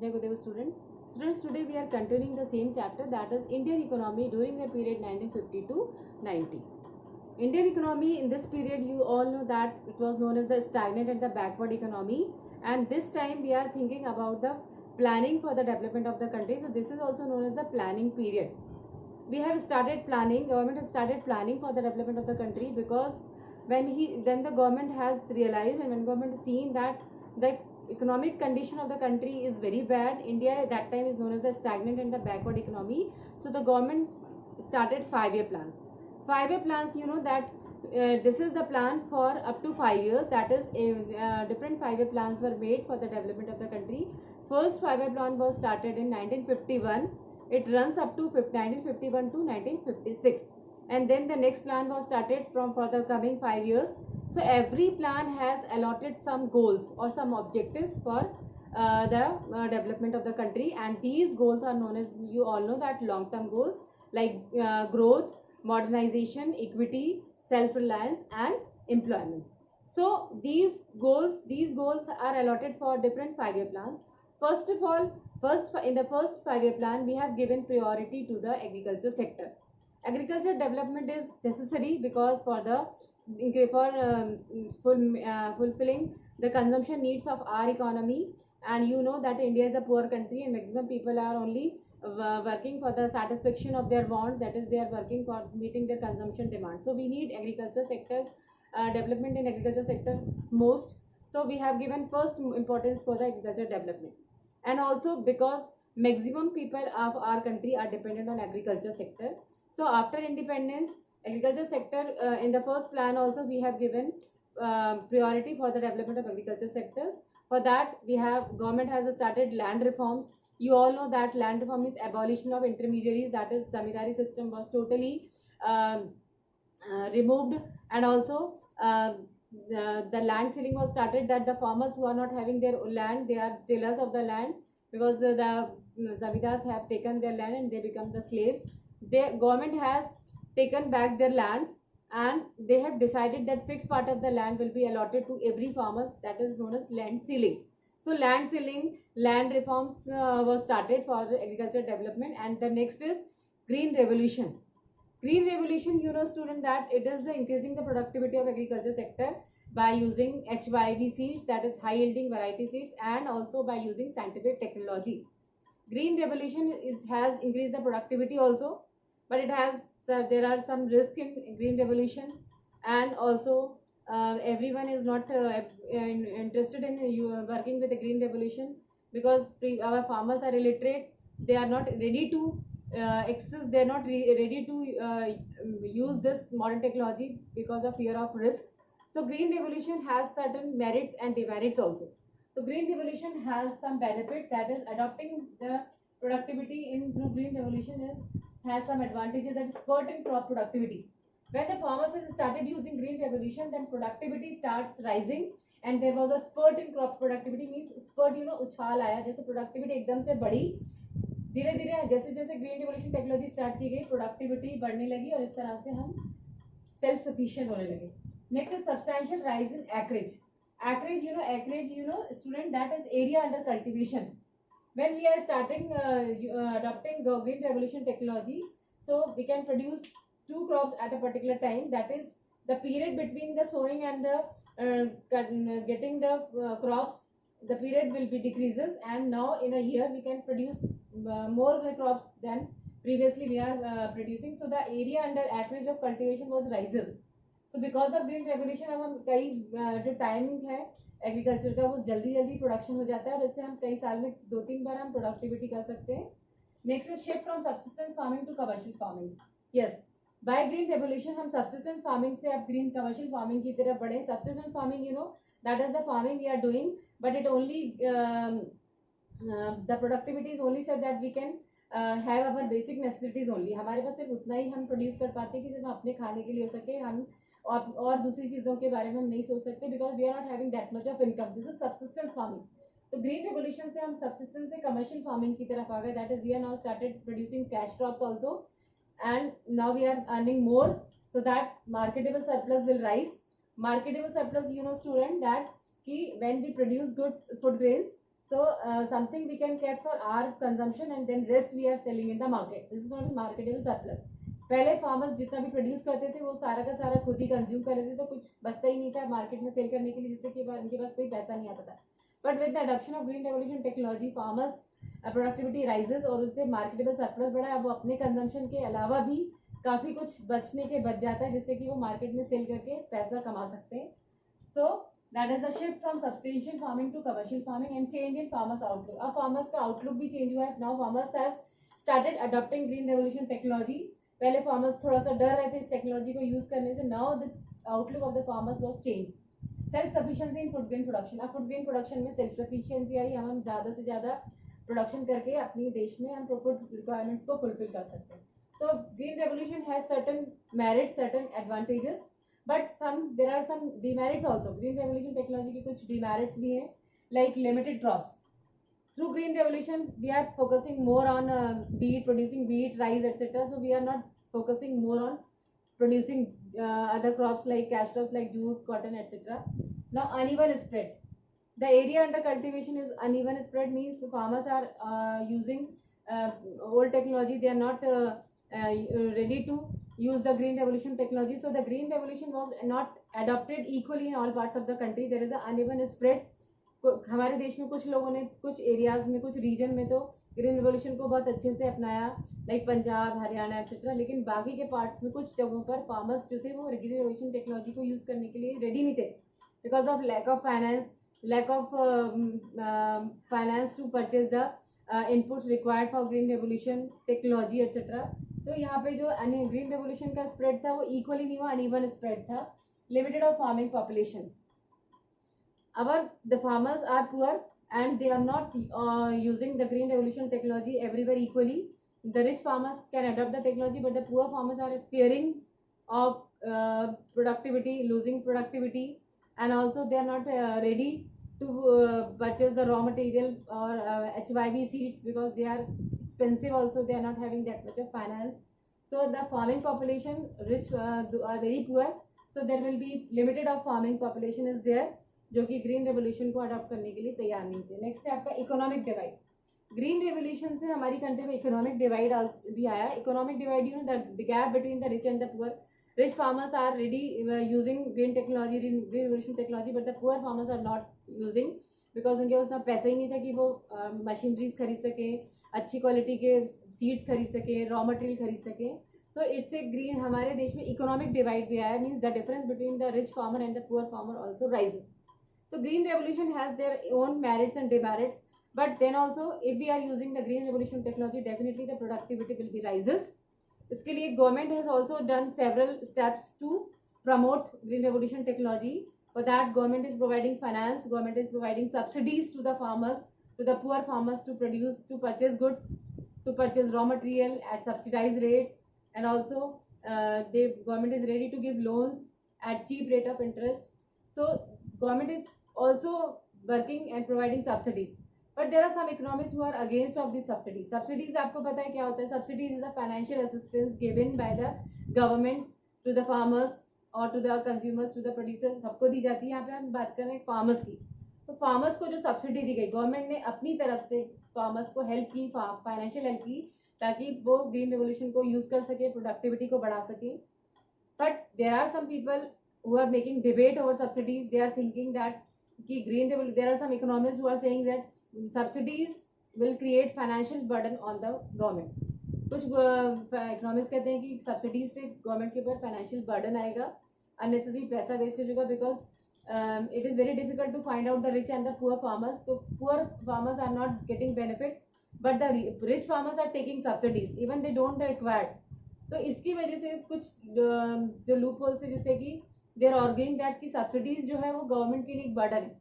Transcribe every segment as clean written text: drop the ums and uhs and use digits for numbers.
Jai Gurudev students. Students, today we are continuing the same chapter, that is Indian economy during the period 1950 to 90. Indian economy in this period, you all know that it was known as the stagnant and the backward economy, and this time we are thinking about the planning for the development of the country. So this is also known as the planning period. We have started planning, government has started planning for the development of the country, because when the government has realized and when government has seen that the economic condition of the country is very bad. India at that time is known as the stagnant and the backward economy. So the government started 5-year plans. 5-year plans, you know that this is the plan for up to 5 years. That is, different 5-year plans were made for the development of the country. First 5-year plan was started in 1951. It runs up to 1951 to 1956, and then the next plan was started for the coming 5 years. So every plan has allotted some goals or some objectives for the development of the country, and these goals are known as, you all know that, long-term goals like growth, modernization, equity, self-reliance, and employment. So these goals are allotted for different 5-year plans. First of all, in the first 5-year plan, we have given priority to the agriculture sector. Agriculture development is necessary because fulfilling the consumption needs of our economy, and you know that India is a poor country and maximum people are only working for the satisfaction of their want, that is, they are working for meeting their consumption demand. So we need agriculture sectors, development in agriculture sector most. So we have given first importance for the agriculture development, and also because maximum people of our country are dependent on agriculture sector. So after independence, agriculture sector, in the first plan also we have given priority for the development of agriculture sectors. For that, government has started land reforms. You all know that land reform is abolition of intermediaries, that is, zamindari system was totally removed, and also the land ceiling was started, that the farmers who are not having their land, they are tillers of the land, because the zamindars have taken their land and they become the slaves. The government has taken back their lands, and they have decided that fixed part of the land will be allotted to every farmer, that is known as land ceiling. So land ceiling, land reforms was started for agriculture development. And the next is green revolution. Green revolution, you know student, that it is the increasing the productivity of agriculture sector by using HYV seeds, that is high yielding variety seeds, and also by using scientific technology. Green revolution has increased the productivity also, but there are some risks in green revolution, and also everyone is not interested in working with the green revolution, because our farmers are illiterate. They are not ready to they are not ready to use this modern technology because of fear of risk. So green revolution has certain merits and demerits also. So green revolution has some benefits, that is, adopting the productivity through green revolution has some advantages, that is spurt crop productivity. When the farmers has started using green revolution, then productivity starts rising, and there was a spurt in crop productivity. Means spurt, you know, उछाल आया, जैसे productivity एकदम से बढ़ी, धीरे धीरे जैसे जैसे ग्रीन रिवोल्यूशन टेक्नोलॉजी स्टार्ट की गई, प्रोडक्टिविटी बढ़ने लगी, और इस तरह से हम सेल्फ सफिशिएंट होने लगे. Next is substantial rise in acreage. Acreage, you know student, that is area under cultivation. When we are starting adopting green revolution technology, so we can produce 2 crops at a particular time, that is the period between the sowing and the getting the crops, the period will be decreases, and now in a year we can produce more crops than previously we are producing. So the area under acreage of cultivation was rises. So because of green revolution, अब हम कई जो timing है agriculture का, वो जल्दी जल्दी production हो जाता है, और इससे हम कई साल में 2-3 बार हम प्रोडक्टिविटी कर सकते हैं. Next is shift from subsistence farming to commercial farming. Yes, by green revolution हम सब्सिस्टेंस फार्मिंग से अब ग्रीन कमर्शियल फार्मिंग की तरफ बढ़े. Subsistence farming, you know, that is the farming we are doing, but it only the productivity is only so that we can have our basic necessities only. हमारे पास सिर्फ उतना ही हम प्रोड्यूस कर पाते हैं कि सिर्फ अपने खाने के लिए हो सके, हम और दूसरी चीज़ों के बारे में हम नहीं सोच सकते, because we are not having that much of income. This is subsistence farming. तो ग्रीन रेवोल्यूशन से हम सब्सिस्टेंस से कमर्शियल फार्मिंग की तरफ आ गए, that is we are now started producing cash crops also, and now we are earning more, so that marketable surplus will rise. Marketable surplus, you know student, that कि when we produce goods, food grains, So something we can keep for our consumption and then rest we are selling in the market. This is not a marketable surplus. पहले farmers जितना भी produce करते थे वो सारा का सारा खुद ही कंज्यूम कर लेते थे, तो कुछ बचता ही नहीं था मार्केट में सेल करने के लिए, जिससे कि उनके पास कोई पैसा नहीं आता था. But with the adoption of green revolution technology farmers productivity rises और उससे मार्केटेबल सरप्लस बढ़ा. अब वो अपने कंजम्पशन के अलावा भी काफ़ी कुछ बचने के बच जाता है, जिससे कि वो मार्केट में सेल करके पैसा कमा सकते हैं. So that is the shift from substantial farming to commercial farming and change in farmers outlook. अब फार्मर्स का आउटलुक भी चेंज हुआ है. Now farmers has started adopting green revolution technology. पहले फार्मर्स थोड़ा सा डर रहे थे इस टेक्नोलॉजी को यूज करने से. Now the outlook of the farmers was change. Self sufficiency in food grain production. अब फूड ग्रेन प्रोडक्शन में सेल्फ सफिशिएंसी आई. हम ज़्यादा से ज़्यादा प्रोडक्शन करके अपने देश में हम फूड रिक्वायरमेंट्स को फुलफिल कर सकते हैं. So green revolution has certain merits, certain advantages, but there are some demerits also. Green revolution technology के कुछ डिमेरिट्स भी हैं, like limited crops. Through green revolution, we are focusing more on wheat, producing wheat, rice, etc. So we are not focusing more on producing other crops like cash crops like jute, cotton, etc. Now uneven spread. The area under cultivation is uneven spread, means the farmers are using old technology. They are not ready to use the green revolution technology. So the green revolution was not adopted equally in all parts of the country. There is an uneven spread. हमारे देश में कुछ लोगों ने कुछ areas में, कुछ reason में तो ग्रीन रिवोल्यूशन को बहुत अच्छे से अपनाया, लाइक पंजाब, हरियाणा एक्सेट्रा. लेकिन बाकी के पार्ट्स में कुछ जगहों पर फार्मर्स जो थे वो ग्रीन रिवोल्यूशन टेक्नोलॉजी को यूज़ करने के लिए रेडी नहीं थे, because of lack of finance, lack of finance to purchase the inputs required for green revolution technology etcetera. तो यहाँ पे जो ग्रीन रेवोल्यूशन का स्प्रेड था वो इक्वली नहीं हुआ, अनइवन स्प्रेड था. Limited of farming population. The farmers are poor and they are not using the green revolution technology everywhere equally. The rich farmers can adopt the technology, but the poor farmers are fearing of productivity, losing productivity, and also they are not ready to purchase the raw material or HYV seeds because they are expensive. Also, they are not having that much of finance. So the farming population, rich are very poor. So there will be limited of farming population is there, जो कि green revolution को adopt करने के लिए तैयार नहीं थे. Next है आपका इकोनॉमिक डिवाइड. ग्रीन रेवोल्यूशन से हमारी कंट्री में इकोनॉमिक डिवाइड भी आया. Economic divide, you know, the gap between the rich and the poor. Rich farmers are ready using green technology, green revolution technology, but the poor farmers are not using because उनके पास उतना पैसा ही नहीं था कि वो मशीनरीज खरीद सकें, अच्छी क्वालिटी के सीड्स खरीद सकें, रॉ मटेरियल खरीद सकें. तो इससे ग्रीन हमारे देश में इकोनॉमिक डिवाइड भी आया. Means the difference between the rich farmer and the poor farmer also rises. So green revolution has their own merits and demerits, but then also if we are using the green revolution technology, definitely the productivity will be rises. इसके लिए government has also done several steps to promote green revolution technology. For that, government is providing finance, government is providing subsidies to the farmers, to the poor farmers to purchase goods, to purchase raw material at subsidized rates, and also the government is ready to give loans at cheap rate of interest. So government is also working and providing subsidies, but there are some economists who are against of these subsidies. Subsidies आपको पता है क्या होता है? Subsidies is a financial assistance given by the government to the farmers or to the consumers, to the producers. सबको दी जाती है. यहाँ पे हम बात कर रहे हैं फार्मर्स की. तो फार्मर्स को जो सब्सिडी दी गई, गवर्नमेंट ने अपनी तरफ से फार्मर्स को हेल्प की, फाइनेंशियल हेल्प की, ताकि वो ग्रीन रेवोल्यूशन को यूज कर सके, प्रोडक्टिविटी को बढ़ा सके. But there are some people who are making debate over subsidies. They are thinking that there are some economists who are saying that subsidies will create financial burden on the government. कुछ economist कहते हैं कि subsidies से government के ऊपर financial burden आएगा, unnecessary पैसा wastage होगा, because it is very difficult to find out the rich and the poor farmers. तो poor farmers are not getting benefit, but the rich farmers are taking subsidies even they don't required. तो इसकी वजह से कुछ जो loop holes है, जिससे कि दे आर आर्ग्यूइंग दैट कि सब्सिडीज जो है वो गवर्नमेंट के लिए एक बर्डन है.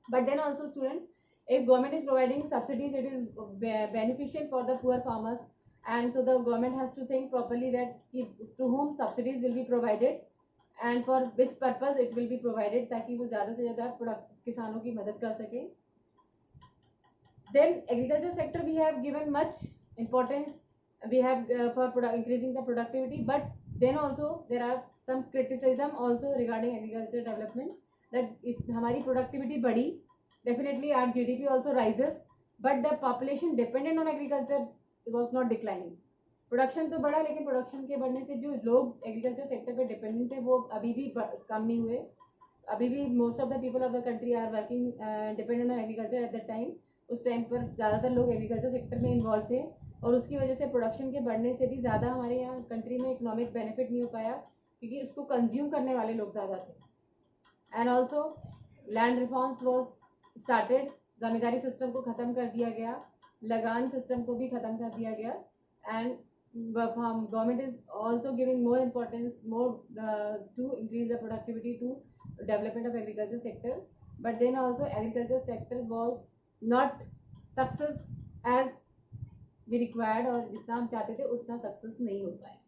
But then also students, if government is providing subsidies, it is beneficial for the poor farmers, and so the government has to think properly that to whom subsidies will be provided and for which purpose it will be provided, ताकि वो ज़्यादा से ज़्यादा किसानों की मदद कर सके. Then agriculture sector we have given much importance, we have for increasing the productivity, but then also there are some criticism also regarding agriculture development that हमारी productivity बढ़ी, definitely our GDP also rises, but the population dependent on agriculture was not declining. Production तो बढ़ा, लेकिन production के बढ़ने से जो लोग एग्रीकल्चर सेक्टर पे डिपेंडेंट थे वो अभी भी कम नहीं हुए. अभी भी most of the people of the country are working dependent on agriculture at that time. उस टाइम पर ज़्यादातर लोग एग्रीकल्चर सेक्टर में इन्वॉल्व थे, और उसकी वजह से प्रोडक्शन के बढ़ने से भी ज़्यादा हमारे यहाँ कंट्री में इकोनॉमिक बेनिफिट नहीं हो पाया, क्योंकि उसको कंज्यूम करने वाले लोग ज़्यादा थे. And also land reforms was started. Zamindari system को ख़त्म कर दिया गया, लगान सिस्टम को भी ख़त्म कर दिया गया. And government is also giving more importance to increase the productivity to development of agriculture sector, but then also agriculture sector was not success as we required, और जितना हम चाहते थे उतना सक्सेस नहीं हो पाया.